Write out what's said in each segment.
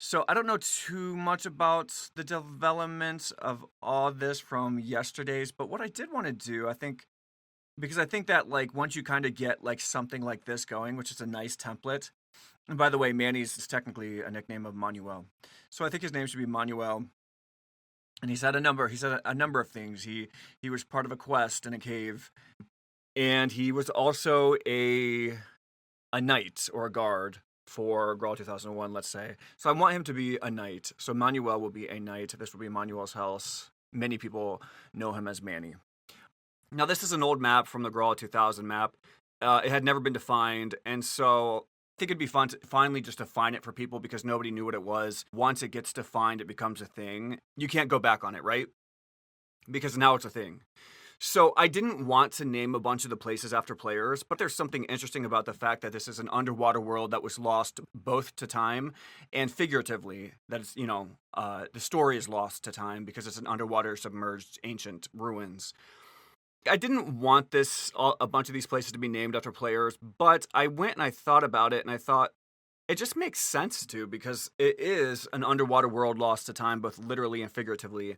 So I don't know too much about the development of all this from yesterday's, but what I did want to do, I think, because I think that like once you kind of get like something like this going, which is a nice template. And by the way, Manny's is technically a nickname of Manuel, so I think his name should be Manuel. And he said a number of things. He was part of a quest in a cave, and he was also a knight or a guard for Graal 2001, let's say. So I want him to be a knight. So Manuel will be a knight. This will be Manuel's house. Many people know him as Manny. Now, this is an old map from the Graal 2000 map. It had never been defined, and so I think it'd be fun to finally just define it for people because nobody knew what it was. Once it gets defined, it becomes a thing. You can't go back on it, right? Because now it's a thing. So I didn't want to name a bunch of the places after players, but there's something interesting about the fact that this is an underwater world that was lost both to time and figuratively. That it's, the story is lost to time because it's an underwater submerged ancient ruins. I didn't want a bunch of these places to be named after players, but I went and I thought about it and I thought it just makes sense to because it is an underwater world lost to time, both literally and figuratively.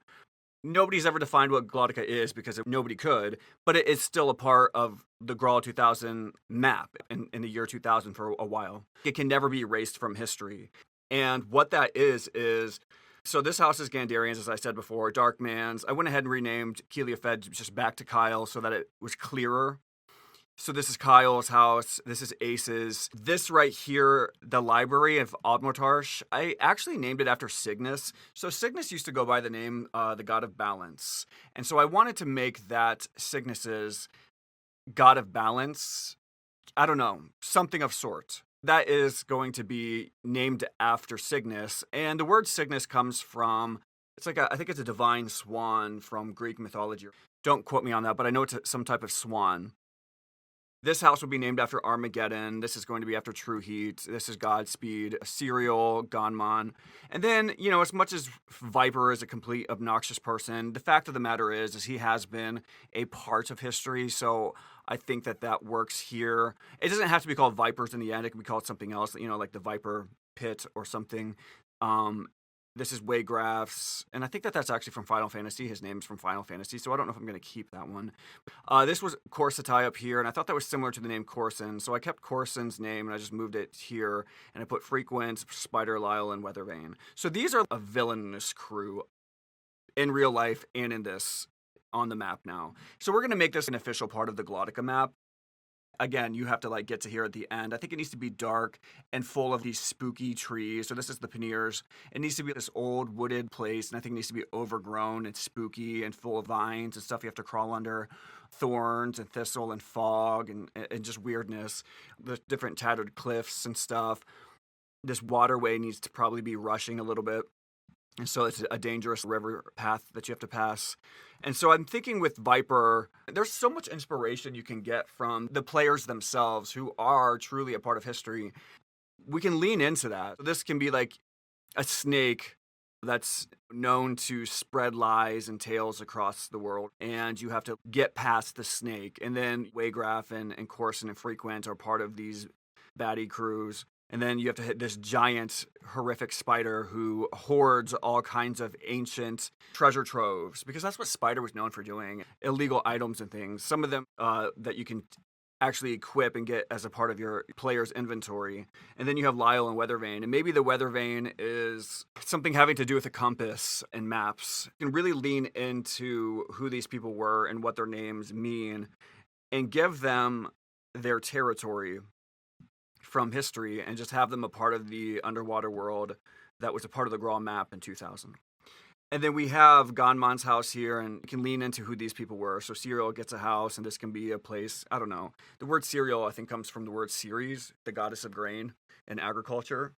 Nobody's ever defined what Glowtica is because nobody could, but it is still a part of the Graal 2000 map in the year 2000 for a while. It can never be erased from history. And what that is so this house is Gandarians, as I said before, Darkmans. I went ahead and renamed Keliafed just back to Kyle so that it was clearer. So this is Kyle's house. This is Ace's. This right here, the library of Obnotarsh, I actually named it after Cygnus. So Cygnus used to go by the name the god of balance. And so I wanted to make that Cygnus's god of balance, I don't know, something of sort. That is going to be named after Cygnus. And the word Cygnus comes from, I think it's a divine swan from Greek mythology. Don't quote me on that, but I know it's some type of swan. This house will be named after Armageddon. This is going to be after True Heat. This is Godspeed, Serial, Gonmon. And then, as much as Viper is a complete obnoxious person, the fact of the matter is he has been a part of history. So I think that works here. It doesn't have to be called Vipers in the end. It can be called something else, like the Viper Pit or something. This is Waygraphs, and I think that's actually from Final Fantasy. His name's from Final Fantasy, so I don't know if I'm going to keep that one. This was Corsatai up here, and I thought that was similar to the name Corson, so I kept Corson's name, and I just moved it here, and I put Frequent, Spider, Lyle, and Weathervane. So these are a villainous crew in real life and in this on the map now. So we're going to make this an official part of the Glowtica map. Again, you have to get to here at the end. I think it needs to be dark and full of these spooky trees. So this is the Panniers. It needs to be this old wooded place, and I think it needs to be overgrown and spooky and full of vines and stuff you have to crawl under, thorns and thistle and fog and just weirdness. The different tattered cliffs and stuff. This waterway needs to probably be rushing a little bit. And so it's a dangerous river path that you have to pass. And so I'm thinking with Viper, there's so much inspiration you can get from the players themselves who are truly a part of history. We can lean into that. This can be like a snake that's known to spread lies and tales across the world. And you have to get past the snake. And then Waygraph and Corson and Frequent are part of these baddie crews. And then you have to hit this giant, horrific spider who hoards all kinds of ancient treasure troves, because that's what Spider was known for doing, illegal items and things. Some of them that you can actually equip and get as a part of your player's inventory. And then you have Lyle and Weathervane. And maybe the Weathervane is something having to do with a compass and maps. You can really lean into who these people were and what their names mean and give them their territory from history and just have them a part of the underwater world that was a part of the Graal map in 2000. And then we have Gonmon's house here, and you can lean into who these people were. So Serial gets a house, and this can be a place, I don't know. The word cereal, I think, comes from the word Ceres, the goddess of grain and agriculture.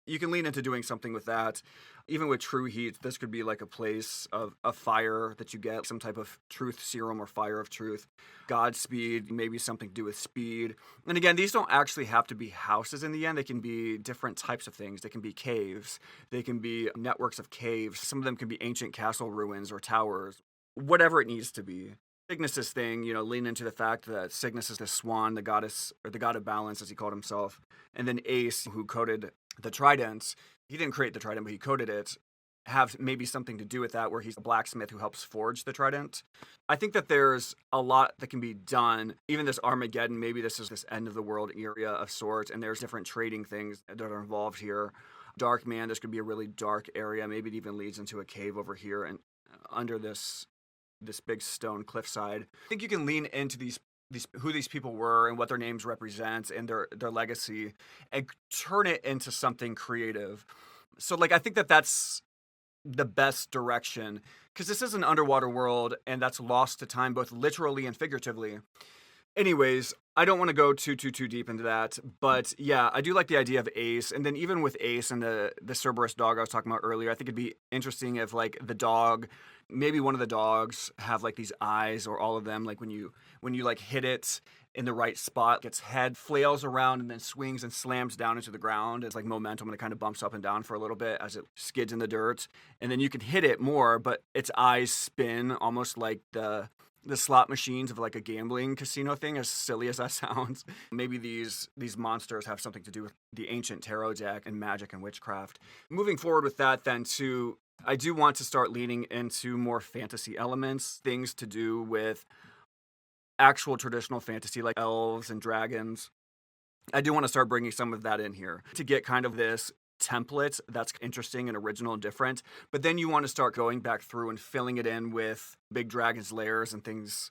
You can lean into doing something with that. Even with True Heat, this could be like a place of fire that you get, some type of truth serum or fire of truth. Godspeed, maybe something to do with speed. And again, these don't actually have to be houses in the end. They can be different types of things. They can be caves. They can be networks of caves. Some of them can be ancient castle ruins or towers. Whatever it needs to be. Cygnus's thing, lean into the fact that Cygnus is the swan, the goddess, or the god of balance, as he called himself. And then Ace, who coded the trident, he didn't create the trident, but he coded it, have maybe something to do with that, where he's a blacksmith who helps forge the trident. I think that there's a lot that can be done. Even this Armageddon, maybe this is this end of the world area of sorts, and there's different trading things that are involved here. Dark Man, this could be a really dark area. Maybe it even leads into a cave over here and under this big stone cliffside. I think you can lean into these who these people were and what their names represent and their legacy, and turn it into something creative. So like I think that that's the best direction, because this is an underwater world and that's lost to time both literally and figuratively. Anyways, I don't want to go too deep into that, but yeah, I do like the idea of Ace, and then even with Ace and the Cerberus dog I was talking about earlier, I think it'd be interesting if like the dog, maybe one of the dogs have like these eyes, or all of them, like when you like hit it in the right spot, its head flails around and then swings and slams down into the ground. It's like momentum, and it kind of bumps up and down for a little bit as it skids in the dirt, and then you can hit it more, but its eyes spin almost like the slot machines of like a gambling casino thing, as silly as that sounds. Maybe these monsters have something to do with the ancient tarot deck and magic and witchcraft. Moving forward with that then too, I do want to start leaning into more fantasy elements, things to do with actual traditional fantasy like elves and dragons. I do want to start bringing some of that in here to get kind of this template that's interesting and original and different, but then you want to start going back through and filling it in with big dragons lairs and things,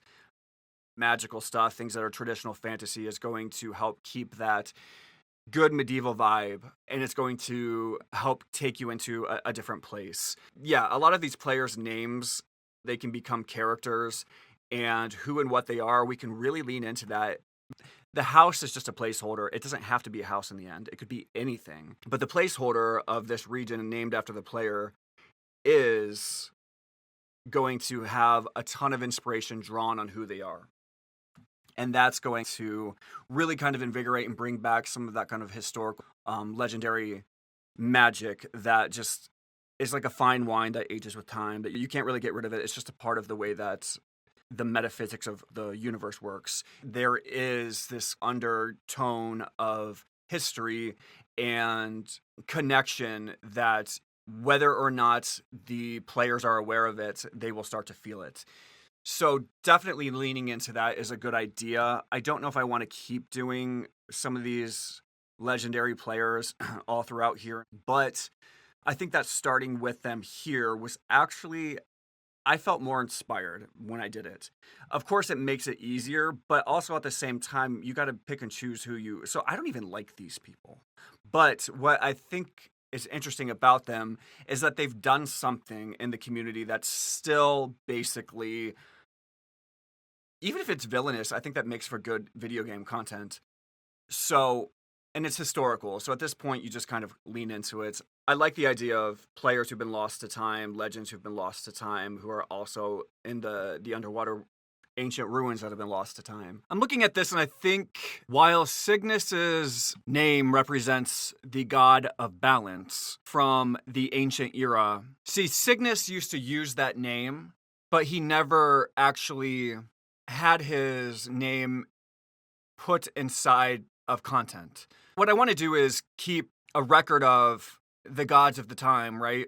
magical stuff, things that are traditional fantasy, is going to help keep that good medieval vibe, and it's going to help take you into a different place. Yeah, a lot of these players' names, they can become characters, and who and what they are, we can really lean into that. The house is just a placeholder. It doesn't have to be a house in the end. It could be anything. But the placeholder of this region named after the player is going to have a ton of inspiration drawn on who they are. And that's going to really kind of invigorate and bring back some of that kind of historical, legendary magic that just is like a fine wine that ages with time, that you can't really get rid of it. It's just a part of the way that the metaphysics of the universe works. There is this undertone of history and connection that, whether or not the players are aware of it, they will start to feel it. So definitely leaning into that is a good idea. I don't know if I want to keep doing some of these legendary players all throughout here, but I think that starting with them here was actually, I felt more inspired when I did it. Of course, it makes it easier, but also at the same time, you got to pick and choose who you... So I don't even like these people. But what I think is interesting about them is that they've done something in the community that's still basically... Even if it's villainous, I think that makes for good video game content. So... And it's historical, so at this point, you just kind of lean into it. I like the idea of players who've been lost to time, legends who've been lost to time, who are also in the underwater ancient ruins that have been lost to time. I'm looking at this, and I think while Cygnus's name represents the god of balance from the ancient era, see, Cygnus used to use that name, but he never actually had his name put inside of content. What I want to do is keep a record of the gods of the time, right?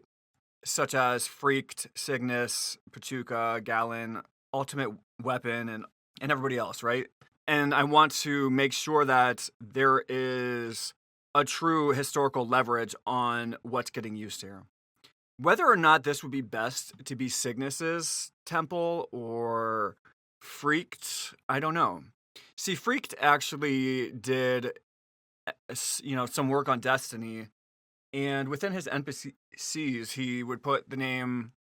Such as Freaked, Cygnus, Pachuca, Galen, Ultimate Weapon, and everybody else, right? And I want to make sure that there is a true historical leverage on what's getting used here. Whether or not this would be best to be Cygnus's temple or Freaked, I don't know. See, Freaked actually did, some work on Destiny, and within his NPCs, he would put the name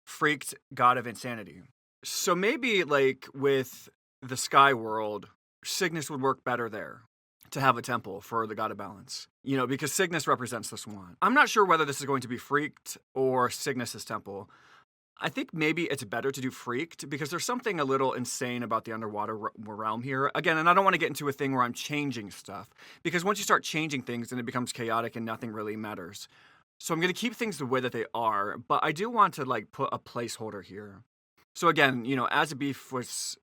Freaked God of Insanity. So maybe, like, with the Sky World, Cygnus would work better there to have a temple for the God of Balance. Because Cygnus represents the swan. I'm not sure whether this is going to be Freaked or Cygnus's temple. I think maybe it's better to do Freaked, because there's something a little insane about the underwater realm here. Again, and I don't want to get into a thing where I'm changing stuff, because once you start changing things, then it becomes chaotic and nothing really matters. So I'm going to keep things the way that they are, but I do want to put a placeholder here. So again, As a Beef was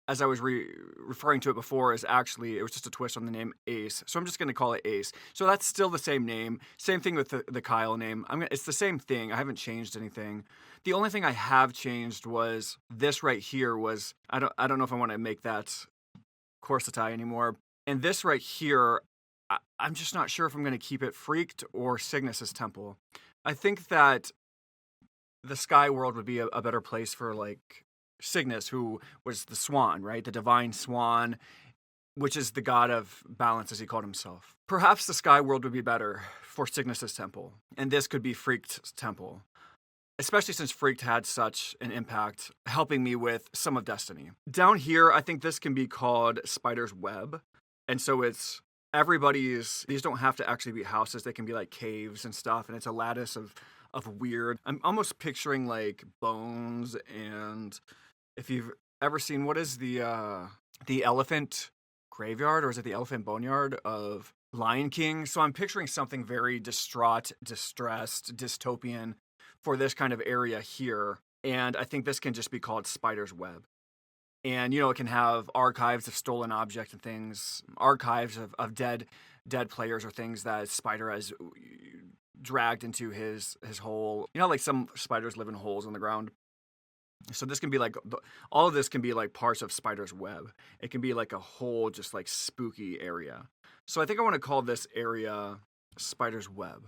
as I was referring to it before, is actually, it was just a twist on the name Ace. So I'm just going to call it Ace. So that's still the same name. Same thing with the Kyle name. It's the same thing. I haven't changed anything. The only thing I have changed was this right here was, I don't know if I want to make that Corsetai anymore. And this right here, I'm just not sure if I'm going to keep it Freaked or Cygnus's Temple. I think that the Sky World would be a better place for like Cygnus, who was the swan, right? The divine swan, which is the god of balance, as he called himself. Perhaps the Sky World would be better for Cygnus's temple, and this could be Freaked's temple, especially since Freaked had such an impact, helping me with some of Destiny. Down here, I think this can be called Spider's Web, and so it's everybody's. These don't have to actually be houses; they can be like caves and stuff, and it's a lattice of weird. I'm almost picturing like bones, and if you've ever seen, what is the elephant graveyard, or is it the elephant boneyard of Lion King? So I'm picturing something very distraught, distressed, dystopian for this kind of area here, and I think this can just be called Spider's Web. And it can have archives of stolen objects and things, archives of dead players or things that Spider has dragged into his hole. Like some spiders live in holes in the ground. So this can be like, all of this can be like parts of Spider's Web. It can be like a whole just like spooky area. So I think I want to call this area Spider's Web,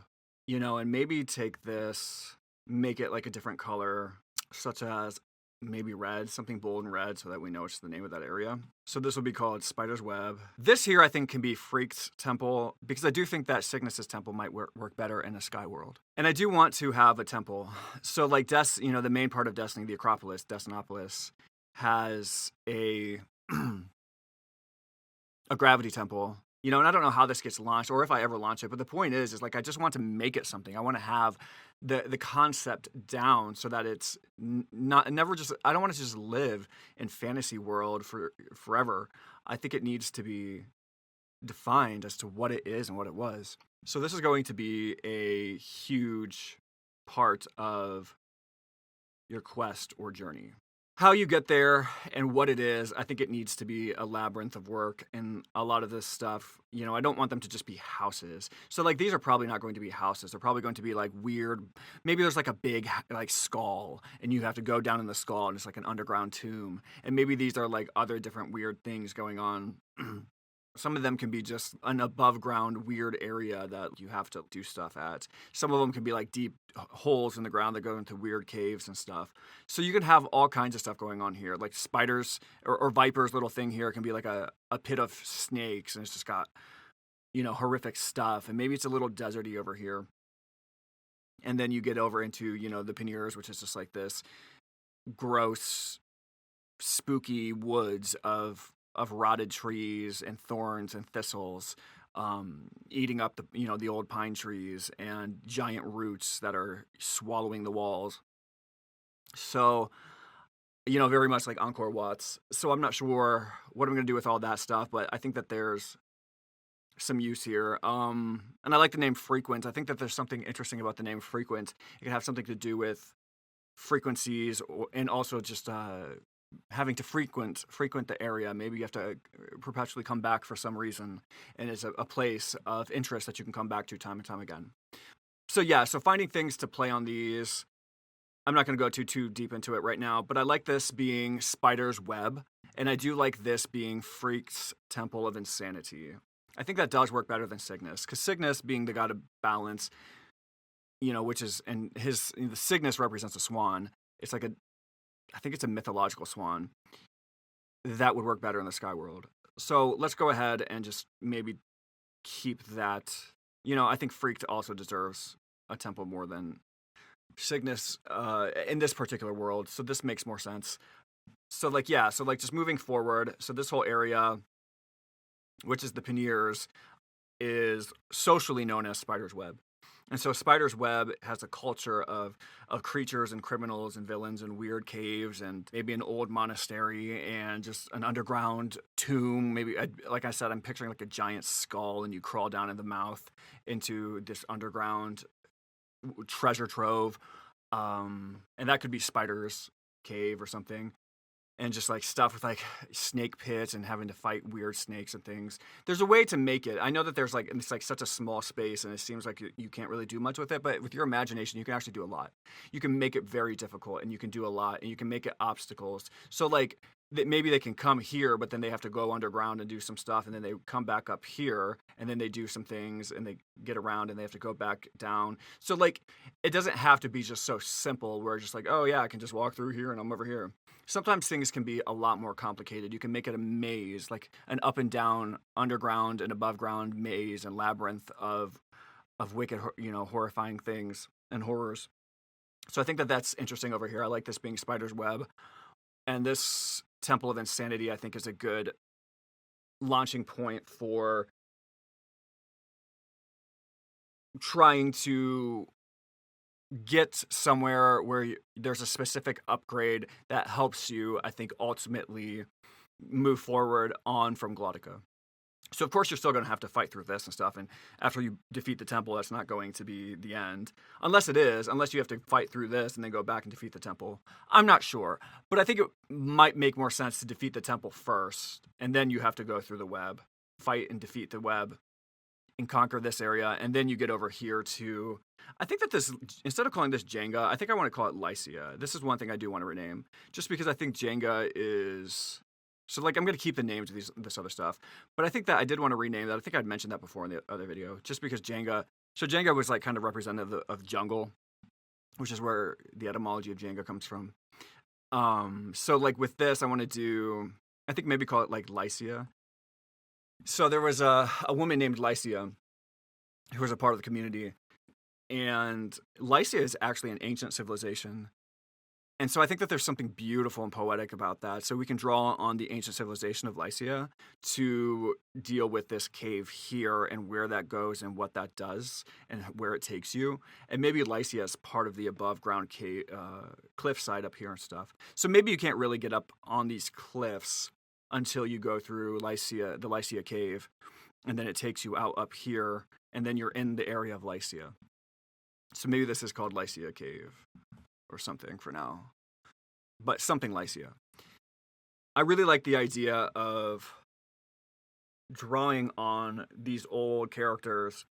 and maybe take this, make it like a different color, such as maybe red, something bold and red, so that we know it's the name of that area. So this will be called Spider's Web. This here I think can be Freaked's temple, because I do think that Cygnus's temple might work better in a Sky World. And I do want to have a temple. So like the main part of Destiny, the Acropolis, Destinopolis, has a gravity temple. And I don't know how this gets launched or if I ever launch it, but the point is like I just want to make it something. I want to have the concept down so that it's never just, I don't want to just live in fantasy world for forever. I think it needs to be defined as to what it is and what it was. So this is going to be a huge part of your quest or journey. How you get there and what it is, I think it needs to be a labyrinth of work, and a lot of this stuff, I don't want them to just be houses. So like these are probably not going to be houses. They're probably going to be like weird, maybe there's like a big like skull and you have to go down in the skull and it's like an underground tomb. And maybe these are like other different weird things going on. Some of them can be just an above ground weird area that you have to do stuff at. Some of them can be like deep holes in the ground that go into weird caves and stuff. So you can have all kinds of stuff going on here. Like spiders or vipers little thing here can be like a pit of snakes, and it's just got, horrific stuff. And maybe it's a little deserty over here. And then you get over into, the panniers, which is just like this gross, spooky woods of rotted trees and thorns and thistles, eating up the old pine trees and giant roots that are swallowing the walls. So, very much like Angkor Wat's. So I'm not sure what I'm going to do with all that stuff, but I think that there's some use here. And I like the name Frequent. I think that there's something interesting about the name Frequent. It can have something to do with frequencies and also just having to frequent the area. Maybe you have to perpetually come back for some reason, and it's a place of interest that you can come back to time and time again. So finding things to play on these, I'm not going to go too deep into it right now, but I like this being Spider's Web, and I do like this being Freaked's Temple of Insanity. I think that does work better than Cygnus, because Cygnus being the god of balance, which is, and the Cygnus represents a swan. It's like I think it's a mythological swan. That would work better in the Sky World. So let's go ahead and just maybe keep that. I think Freaked also deserves a temple more than Cygnus in this particular world. So this makes more sense. So just moving forward. So this whole area, which is the Panniers, is socially known as Spider's Web. And so Spider's Web has a culture of creatures and criminals and villains and weird caves and maybe an old monastery and just an underground tomb. Maybe, like I said, I'm picturing like a giant skull, and you crawl down in the mouth into this underground treasure trove. And that could be Spider's Cave or something. and just like stuff with like snake pits and having to fight weird snakes and things. There's a way to make it. I know that there's like, it's like such a small space and it seems like you can't really do much with it, but with your imagination, you can actually do a lot. You can make it very difficult and you can do a lot and you can make it obstacles. So like, maybe they can come here, but then they have to go underground and do some stuff, and then they come back up here, and then they do some things, and they get around, and they have to go back down. So, like, it doesn't have to be just so simple where it's just like, oh, yeah, I can just walk through here, and I'm over here. Sometimes things can be a lot more complicated. You can make it a maze, like an up and down, underground and above ground maze and labyrinth of wicked, horrifying things and horrors. So I think that that's interesting over here. I like this being Spider's Web. And this Temple of Insanity, I think, is a good launching point for trying to get somewhere where there's a specific upgrade that helps you, I think, ultimately move forward on from Glowtica. So, of course, you're still going to have to fight through this and stuff. And after you defeat the temple, that's not going to be the end. Unless it is. Unless you have to fight through this and then go back and defeat the temple. I'm not sure. But I think it might make more sense to defeat the temple first. And then you have to go through the web. Fight and defeat the web. And conquer this area. And then you get over here to... I think that this... Instead of calling this Jenga, I think I want to call it Lycia. This is one thing I do want to rename. Just because I think Jenga is... So, like, I'm going to keep the names of this other stuff. But I think that I did want to rename that. I think I'd mentioned that before in the other video. Just because Jenga... So, Jenga was, like, kind of representative of jungle. Which is where the etymology of Jenga comes from. So, like, with this, I want to do... I think maybe call it, like, Lycia. So, there was a woman named Lycia who was a part of the community. And Lycia is actually an ancient civilization. And so I think that there's something beautiful and poetic about that. So we can draw on the ancient civilization of Lycia to deal with this cave here and where that goes and what that does and where it takes you. And maybe Lycia is part of the above ground cave, cliffside up here and stuff. So maybe you can't really get up on these cliffs until you go through the Lycia cave. And then it takes you out up here. And then you're in the area of Lycia. So maybe this is called Lycia Cave. Or something for now. But something Lycia. I really like the idea of drawing on these old characters.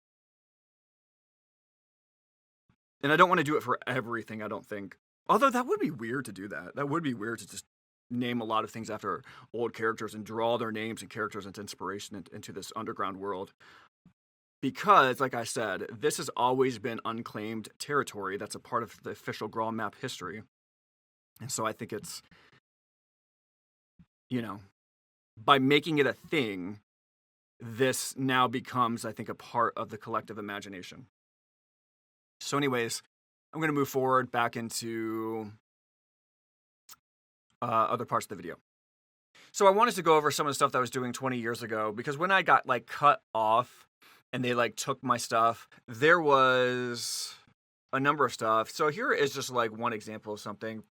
And I don't want to do it for everything, I don't think. Although that would be weird to do that. That would be weird to just name a lot of things after old characters and draw their names and characters and inspiration into this underground world. Because, like I said, this has always been unclaimed territory that's a part of the official Graal map history. And so I think it's, by making it a thing, this now becomes, I think, a part of the collective imagination. So anyways, I'm going to move forward back into other parts of the video. So I wanted to go over some of the stuff that I was doing 20 years ago, because when I got, cut off, and they, took my stuff, there was a number of stuff. So here is just, one example of something.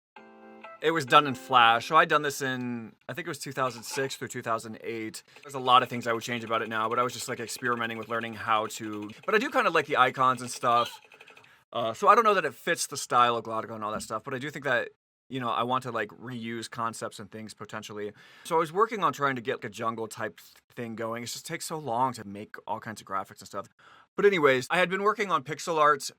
It was done in Flash. So I'd done this in, I think it was 2006 through 2008. There's a lot of things I would change about it now, but I was just, experimenting with learning how to... But I do kind of like the icons and stuff. So I don't know that it fits the style of Glowtica and all that stuff, but I do think that, I want to, reuse concepts and things potentially. So I was working on trying to get, a jungle-type thing going. It just takes so long to make all kinds of graphics and stuff. But anyways, I had been working on pixel art,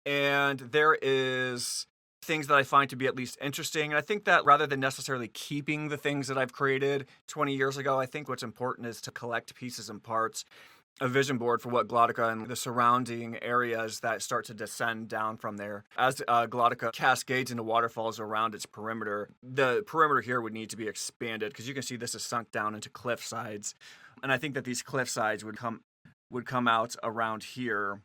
and there is things that I find to be at least interesting. And I think that rather than necessarily keeping the things that I've created 20 years ago, I think what's important is to collect pieces and parts, a vision board for what Glowtica and the surrounding areas that start to descend down from there. As Glowtica cascades into waterfalls around its perimeter, the perimeter here would need to be expanded, because you can see this is sunk down into cliff sides. And I think that these cliff sides would come out around here.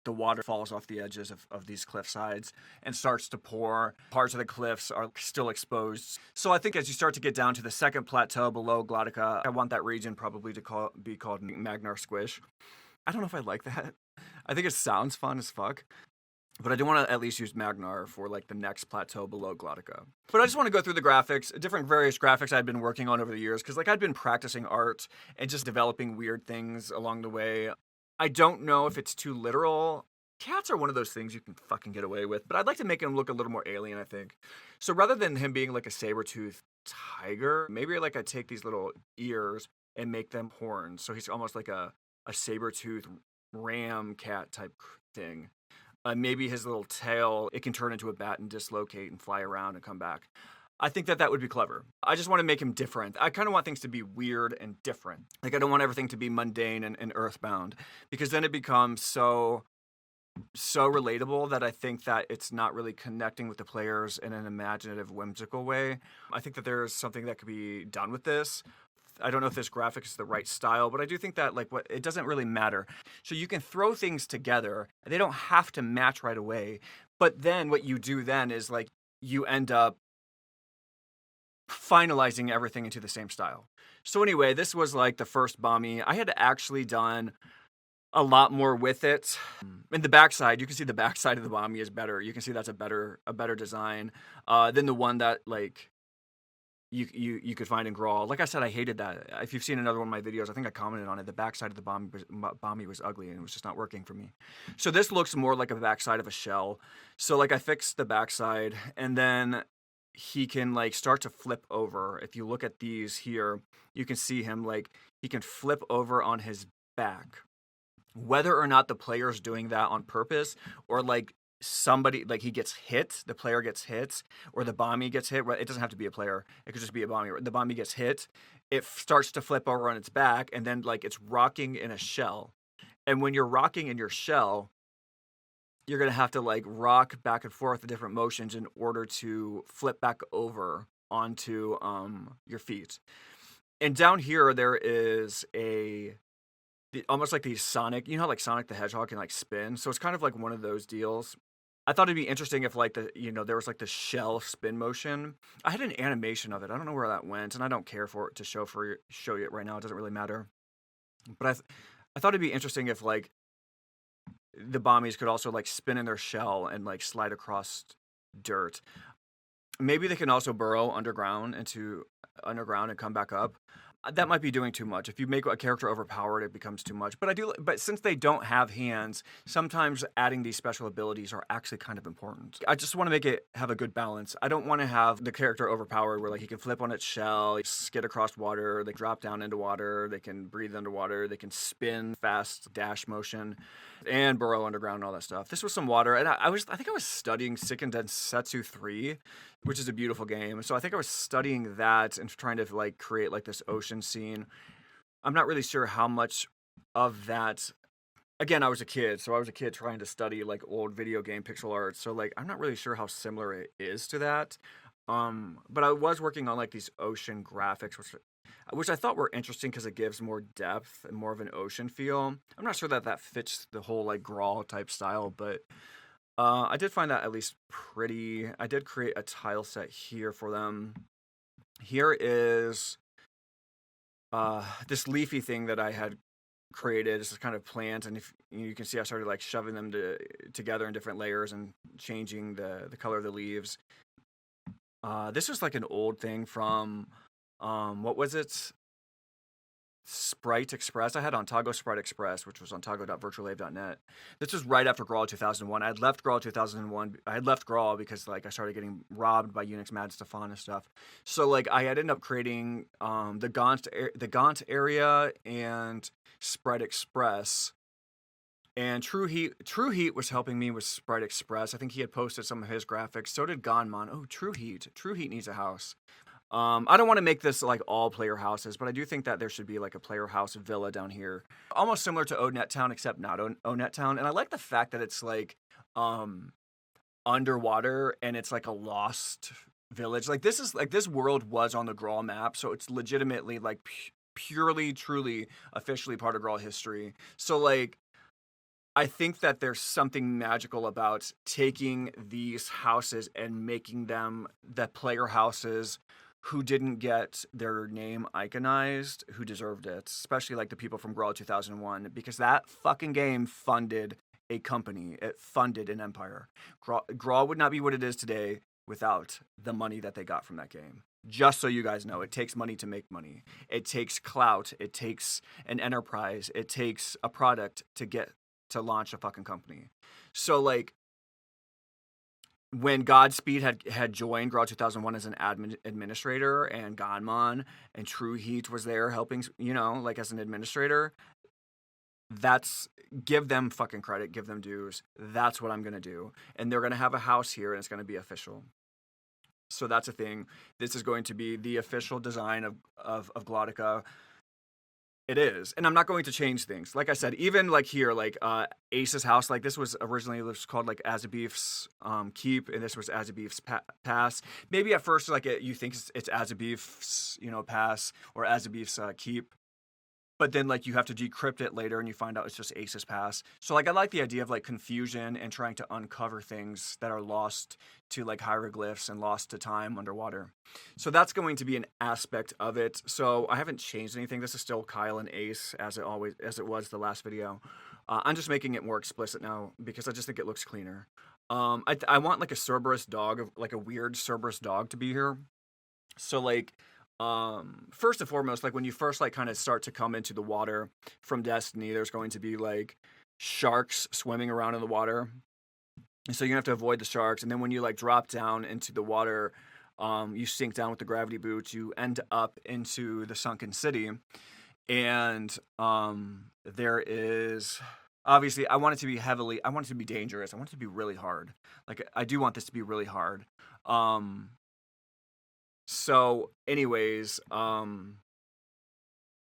The water falls off the edges of these cliff sides and starts to pour. Parts of the cliffs are still exposed. So I think as you start to get down to the second plateau below Glowtica, I want that region probably to be called Magnar Squish. I don't know if I like that. I think it sounds fun as fuck. But I do want to at least use Magnar for the next plateau below Glowtica. But I just want to go through the graphics, different various graphics I'd been working on over the years, because I'd been practicing art and just developing weird things along the way. I don't know if it's too literal. cats are one of those things you can fucking get away with, but I'd like to make him look a little more alien, I think. So rather than him being like a saber-toothed tiger, maybe like I take these little ears and make them horns. So he's almost like a saber-toothed ram cat type thing. Maybe his little tail, it can turn into a bat and dislocate and fly around and come back. I think that would be clever. I just want to make him different. I kind of want things to be weird and different. Like, I don't want everything to be mundane and earthbound, because then it becomes so relatable that I think that it's not really connecting with the players in an imaginative, whimsical way. I think that there's something that could be done with this. I don't know if this graphic is the right style, but I do think that it doesn't really matter. So you can throw things together. They don't have to match right away. But then what you do then is like you end up finalizing everything into the same style. So anyway, this was like the first Bommy. I had actually done a lot more with it. In the backside, you can see the backside of the Bommy is better. You can see that's a better design than the one that like you could find in Graal. Like I said, I hated that. If you've seen another one of my videos, I think I commented on it. The backside of the Bommy was ugly and it was just not working for me. So this looks more like a backside of a shell. So like I fixed the backside, and then he can like start to flip over. If you look at these here, you can see him like he can flip over on his back. Whether or not the player's doing that on purpose, or like somebody, like he gets hit, the player gets hit, or the Bommy gets hit. It doesn't have to be a player. It could just be a Bommy. The Bommy gets hit. It starts to flip over on its back, and then like it's rocking in a shell. And when you're rocking in your shell, you're going to have to like rock back and forth the different motions in order to flip back over onto your feet. And down here, there is almost like these Sonic, you know how like Sonic the Hedgehog can like spin? So it's kind of like one of those deals. I thought it'd be interesting if like there was like the shell spin motion. I had an animation of it. I don't know where that went, and I don't care for it to show you it right now. It doesn't really matter. But I thought it'd be interesting if like the Bommies could also like spin in their shell and like slide across dirt. Maybe they can also burrow underground and come back up. That might be doing too much. If you make a character overpowered, it becomes too much. But since they don't have hands, sometimes adding these special abilities are actually kind of important. I just want to make it have a good balance. I don't want to have the character overpowered where like he can flip on its shell, skid across water, they drop down into water, they can breathe underwater, they can spin fast dash motion, and burrow underground and all that stuff. This was some water, and I think I was studying Seiken Densetsu 3, which is a beautiful game. So I think I was studying that and trying to like create like this ocean scene. I'm not really sure how much of that. Again, I was a kid trying to study like old video game pixel art. So like I'm not really sure how similar it is to that. But I was working on like these ocean graphics, which I thought were interesting because it gives more depth and more of an ocean feel. I'm not sure that fits the whole like Graal type style, but I did find that at least pretty. I did create a tile set here for them. Here is this leafy thing that I had created. This is kind of plant, and if you can see, I started like shoving them together in different layers and changing the color of the leaves. This was like an old thing from what was it? Sprite Express. I had Antago Sprite Express, which was antago.virtualave.net. This was right after Graal 2001. I had left Graal 2001. I had left Graal because like I started getting robbed by Unix Mad Stefan and stuff. So like I had ended up creating the Gaunt area and Sprite Express. And True Heat was helping me with Sprite Express. I think he had posted some of his graphics. So did Gonmon. Oh, True Heat needs a house. I don't want to make this like all player houses, but I do think that there should be like a player house villa down here, almost similar to Onet Town, except not Onet Town. And I like the fact that it's like underwater and it's like a lost village. Like this world was on the Graal map, so it's legitimately like purely, truly, officially part of Graal history. So like I think that there's something magical about taking these houses and making them the player houses who didn't get their name iconized, who deserved it, especially like the people from Graal 2001, because that fucking game funded a company. It funded an empire. Graal would not be what it is today without the money that they got from that game. Just so you guys know, it takes money to make money. It takes clout. It takes an enterprise. It takes a product to get to launch a fucking company. So like when Godspeed had joined Graal 2001 as an administrator, and Ganmon and True Heat was there helping, like as an administrator, that's give them fucking credit, give them dues. That's what I'm gonna do, and they're gonna have a house here, and it's gonna be official. So that's a thing. This is going to be the official design of Glowtica. It is, and I'm not going to change things. Like I said, even like here, like Ace's house, like this was originally called like Azabeth's Keep, and this was Azabeth's Pass. Maybe at first, like you think it's Azabeth's, Pass, or Azabeth's Keep. But then, like, you have to decrypt it later, and you find out it's just Ace's Pass. So, like, I like the idea of, like, confusion and trying to uncover things that are lost to, like, hieroglyphs and lost to time underwater. So that's going to be an aspect of it. So I haven't changed anything. This is still Kyle and Ace as it was the last video. I'm just making it more explicit now because I just think it looks cleaner. I want, like, a Cerberus dog, like a weird Cerberus dog to be here. So, like... first and foremost, like when you first like kind of start to come into the water from Destiny, there's going to be like sharks swimming around in the water, and so you have to avoid the sharks. And then when you like drop down into the water, you sink down with the gravity boots, you end up into the sunken city, and there is obviously I want it to be dangerous, I want it to be really hard. Like I do want this to be really hard. So anyways,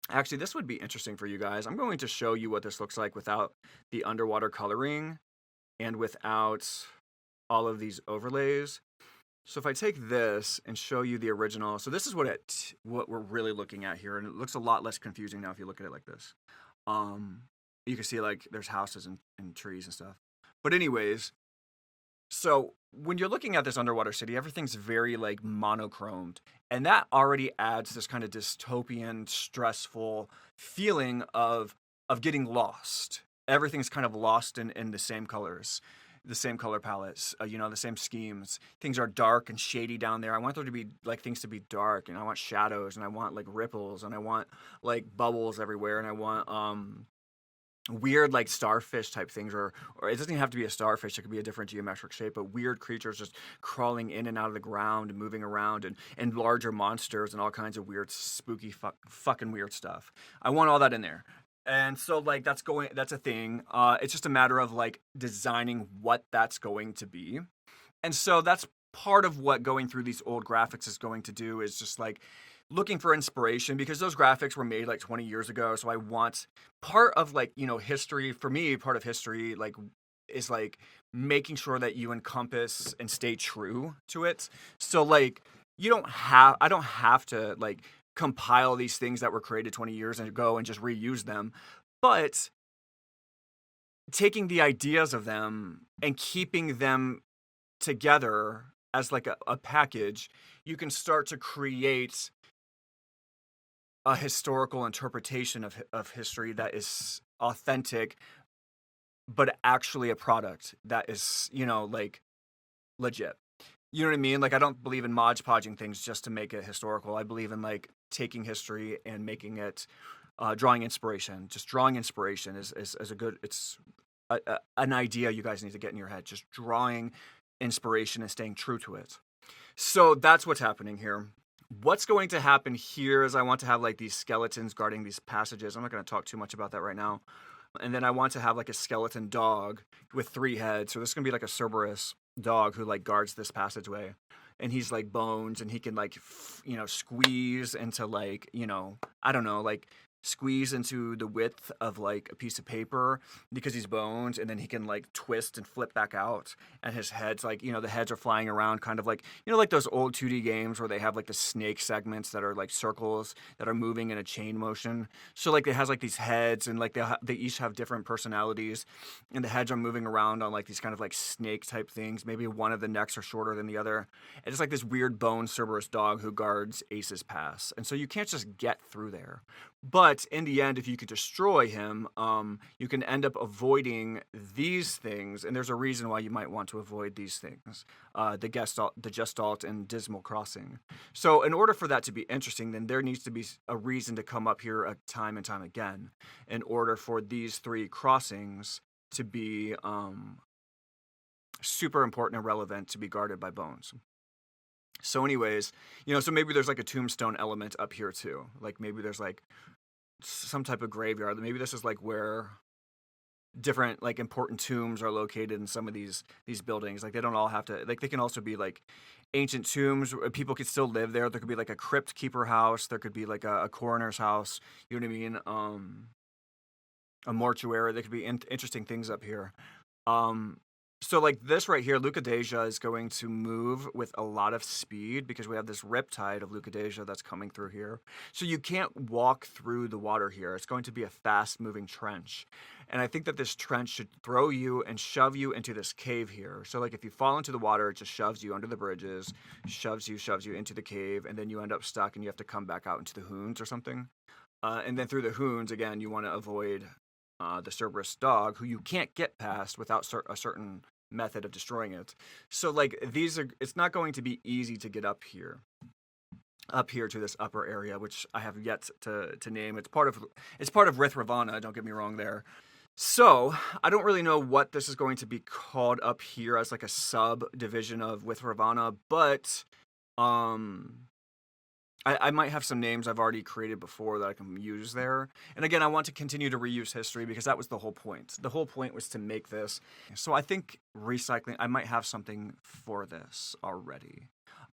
actually this would be interesting for you guys. I'm going to show you what this looks like without the underwater coloring and without all of these overlays. So if I take this and show you the original, so this is what we're really looking at here, and it looks a lot less confusing now if you look at it like this. You can see like there's houses and trees and stuff. But anyways, so when you're looking at this underwater city, everything's very like monochromed, and that already adds this kind of dystopian, stressful feeling of getting lost. Everything's kind of lost in the same colors, the same color palettes, the same schemes. Things are dark and shady down there. I want there to be like things to be dark, and I want shadows, and I want like ripples, and I want like bubbles everywhere, and I want weird like starfish type things, or it doesn't even have to be a starfish, it could be a different geometric shape, but weird creatures just crawling in and out of the ground and moving around, and larger monsters and all kinds of weird spooky fucking weird stuff. I want all that in there. And so like that's a thing. It's just a matter of like designing what that's going to be. And so that's part of what going through these old graphics is going to do, is just like looking for inspiration, because those graphics were made like 20 years ago. So I want part of like, history for me, part of history like is like making sure that you encompass and stay true to it. So like I don't have to like compile these things that were created 20 years ago and just reuse them, but taking the ideas of them and keeping them together as like a package, you can start to create a historical interpretation of history that is authentic, but actually a product that is, like legit. You know what I mean? Like, I don't believe in Mod Podging things just to make it historical. I believe in like taking history and making it, drawing inspiration. Just drawing inspiration is a good, it's an idea you guys need to get in your head. Just drawing inspiration and staying true to it. So that's what's happening here. What's going to happen here is I want to have like these skeletons guarding these passages. I'm not going to talk too much about that right now. And then I want to have like a skeleton dog with 3 heads. So this is going to be like a Cerberus dog who like guards this passageway. And he's like bones, and he can like, squeeze into like, I don't know, like squeeze into the width of like a piece of paper because he's bones, and then he can like twist and flip back out, and his head's like, the heads are flying around, kind of like, like those old 2D games where they have like the snake segments that are like circles that are moving in a chain motion. So like it has like these heads, and like they each have different personalities, and the heads are moving around on like these kind of like snake type things. Maybe one of the necks are shorter than the other. And it's like this weird bone Cerberus dog who guards Ace's Pass. And so you can't just get through there. But in the end, if you could destroy him, you can end up avoiding these things. And there's a reason why you might want to avoid these things, the Gestalt and Dismal Crossing. So in order for that to be interesting, then there needs to be a reason to come up here time and time again in order for these 3 crossings to be super important and relevant to be guarded by bones. So anyways, so maybe there's like a tombstone element up here too. Like maybe there's like some type of graveyard. Maybe this is like where different like important tombs are located in some of these buildings. Like they don't all have to, like they can also be like ancient tombs. People could still live there. There could be like a crypt keeper house. There could be like a coroner's house. You know what I mean? A mortuary. There could be interesting things up here. So like this right here, Leucodasia is going to move with a lot of speed because we have this riptide of Leucodasia that's coming through here. So you can't walk through the water here. It's going to be a fast moving trench. And I think that this trench should throw you and shove you into this cave here. So like if you fall into the water, it just shoves you under the bridges, shoves you into the cave, and then you end up stuck and you have to come back out into the Hoons or something. And then through the Hoons, again, you want to avoid the Cerberus dog, who you can't get past without a certain method of destroying it. So like it's not going to be easy to get up here to this upper area, which I have yet to name. It's part of Rithravana, don't get me wrong there. So I don't really know what this is going to be called up here as like a subdivision of Withravana, but I might have some names I've already created before that I can use there. And again, I want to continue to reuse history because that was the whole point. The whole point was to make this. So I think recycling, I might have something for this already.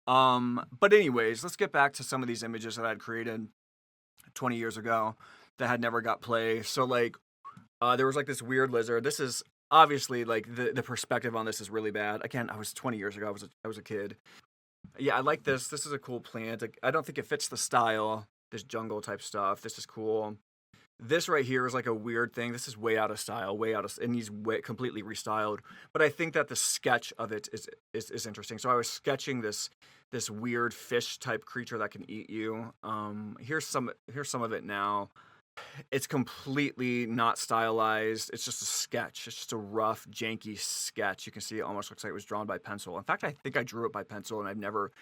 But anyways, let's get back to some of these images that I had created 20 years ago that had never got play. So like, there was like this weird lizard. This is obviously like the perspective on this is really bad. Again, I was 20 years ago. I was a kid. Yeah, I like this. This is a cool plant. I don't think it fits the style, this jungle type stuff. This is cool. This right here is like a weird thing. This is way out of style, and he's completely restyled. But I think that the sketch of it is interesting. So I was sketching this weird fish type creature that can eat you. Here's some of it now. It's completely not stylized. It's just a sketch. It's just a rough, janky sketch. You can see it almost looks like it was drawn by pencil. In fact, I think I drew it by pencil, and I've never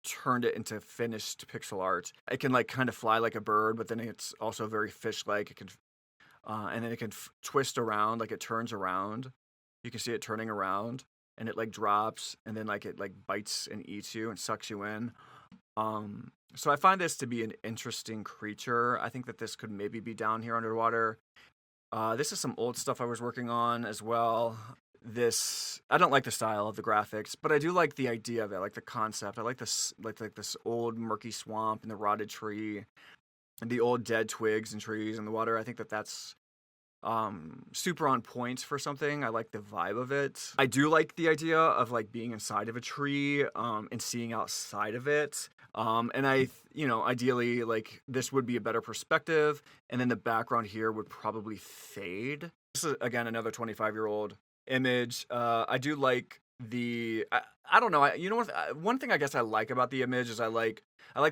turned it into finished pixel art. It can like kind of fly like a bird, but then it's also very fish-like. It can, and then it can twist around, like it turns around. You can see it turning around, and it like drops, and then like it like bites and eats you and sucks you in. So I find this to be an interesting creature. I think that this could maybe be down here underwater. This is some old stuff I was working on as well. I don't like the style of the graphics, but I do like the idea of it, like the concept. I like this, like this old murky swamp and the rotted tree and the old dead twigs and trees in the water. I think that that's super on point for something. I like the vibe of it. I do like the idea of like being inside of a tree and seeing outside of it. And ideally, like this would be a better perspective, and then the background here would probably fade. This is again another 25-year-old image. I do like I don't know. You know what? One thing I guess I like about the image is I like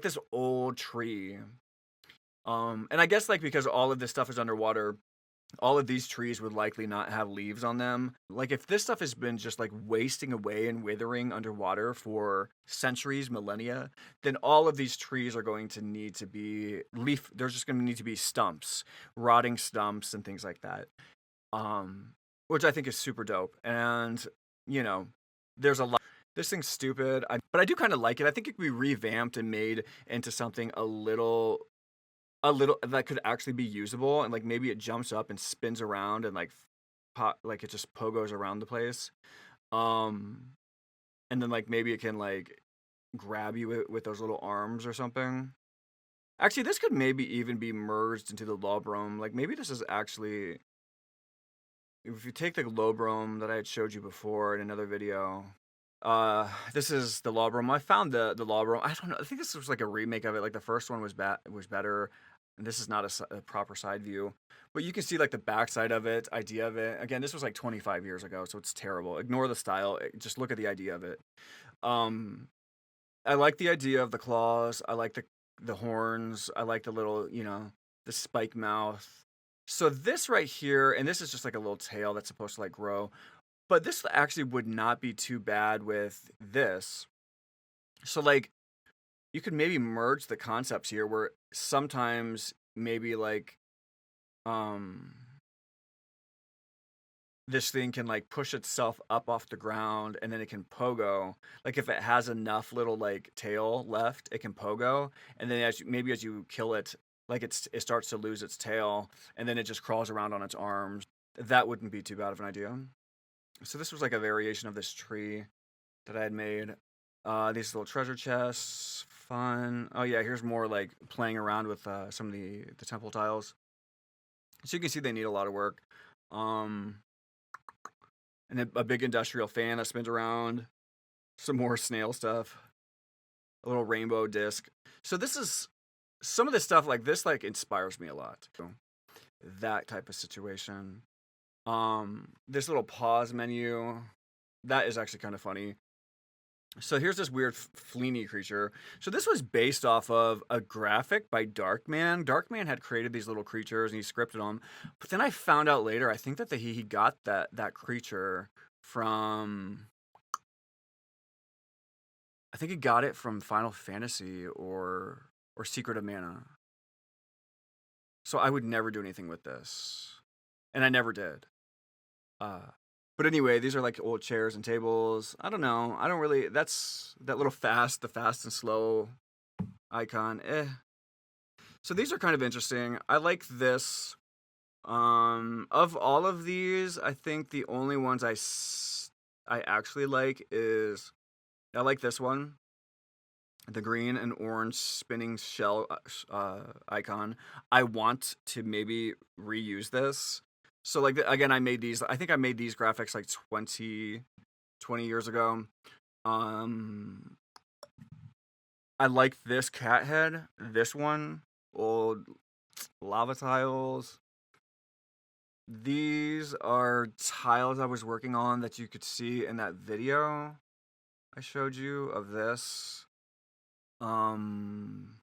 this old tree. And I guess like because all of this stuff is underwater, all of these trees would likely not have leaves on them. Like if this stuff has been just like wasting away and withering underwater for centuries, millennia, then all of these trees are going to need to be there's just going to need to be stumps, rotting stumps and things like that. Which I think is super dope. And, there's a lot. This thing's stupid, but I do kind of like it. I think it could be revamped and made into something a little that could actually be usable, and like maybe it jumps up and spins around and like it just pogos around the place, and then like maybe it can like grab you with those little arms or something. Actually, this could maybe even be merged into the Lobrom. Like maybe this is actually, if you take the Lobrom that I had showed you before in another video. This is the Lobrom. I found the Lobrom. I don't know. I think this was like a remake of it. Like the first one was better. And this is not a proper side view, but you can see like the backside of it, idea of it. Again, this was like 25 years ago, so it's terrible. Ignore the style. Just look at the idea of it. I like the idea of the claws. I like the horns. I like the little, the spike mouth. So this right here, and this is just like a little tail that's supposed to like grow, but this actually would not be too bad with this. So like, you could maybe merge the concepts here where sometimes maybe like this thing can like push itself up off the ground and then it can pogo. Like if it has enough little like tail left, it can pogo. And then maybe as you kill it, like it starts to lose its tail and then it just crawls around on its arms. That wouldn't be too bad of an idea. So this was like a variation of this tree that I had made. These little treasure chests, fun. Oh yeah, here's more like playing around with some of the temple tiles. So you can see they need a lot of work. And then a big industrial fan that spins around. Some more snail stuff. A little rainbow disc. So this is some of this stuff like this like inspires me a lot. So that type of situation. This little pause menu, that is actually kind of funny. So here's this weird fleeny creature. So this was based off of a graphic by Darkman. Darkman had created these little creatures and he scripted them. But then I found out later, I think that he got that creature from, I think he got it from Final Fantasy or Secret of Mana. So I would never do anything with this. And I never did. But anyway, these are like old chairs and tables. I don't know. I don't really. That's that little the fast and slow icon. So these are kind of interesting. I like this. Of all of these, I think the only ones I actually like is I like this one, the green and orange spinning shell icon. I want to maybe reuse this. So like again, I think I made these graphics like 20 years ago. I like this cat head, this one, old lava tiles. These are tiles I was working on that you could see in that video I showed you of this. Some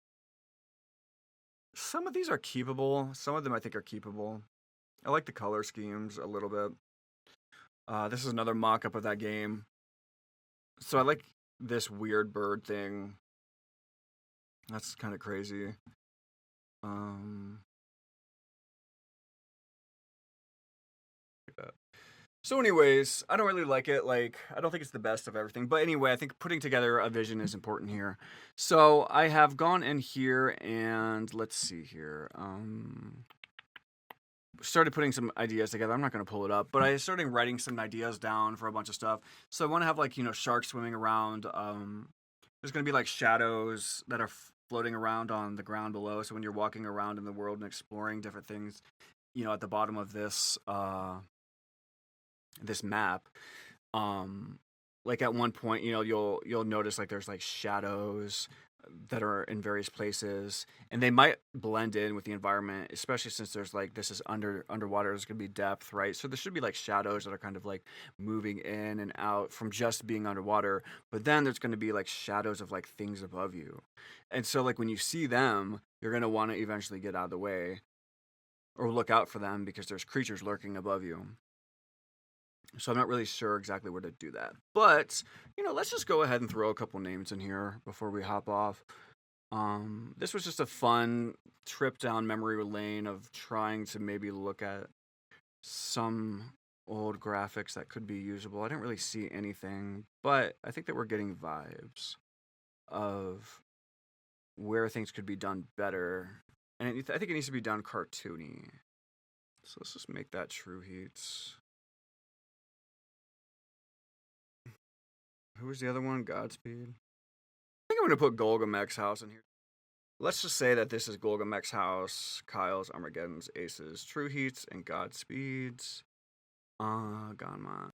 of these are keepable. Some of them I think are keepable. I like the color schemes a little bit. This is another mock-up of that game. So I like this weird bird thing. That's kind of crazy. So anyways, I don't really like it. Like, I don't think it's the best of everything. But anyway, I think putting together a vision is important here. So I have gone in here and let's see here. Started putting some ideas together. I'm not going to pull it up, but I started writing some ideas down for a bunch of stuff. So I want to have like, sharks swimming around. There's going to be like shadows that are floating around on the ground below. So when you're walking around in the world and exploring different things, at the bottom of this this map, like at one point, you'll notice like there's like shadows that are in various places and they might blend in with the environment, especially since there's like this is underwater, there's gonna be depth, right? So there should be like shadows that are kind of like moving in and out from just being underwater, but then there's gonna be like shadows of like things above you. And so like when you see them, you're gonna want to eventually get out of the way or look out for them because there's creatures lurking above you. So I'm not really sure exactly where to do that. But, let's just go ahead and throw a couple names in here before we hop off. This was just a fun trip down memory lane of trying to maybe look at some old graphics that could be usable. I didn't really see anything, but I think that we're getting vibes of where things could be done better. And I think it needs to be done cartoony. So let's just make that True Heats. Who was the other one? Godspeed. I think I'm going to put Golgamek's house in here. Let's just say that this is Golgamek's house, Kyle's, Armageddon's, Ace's, True Heats, and Godspeed's. Ganma.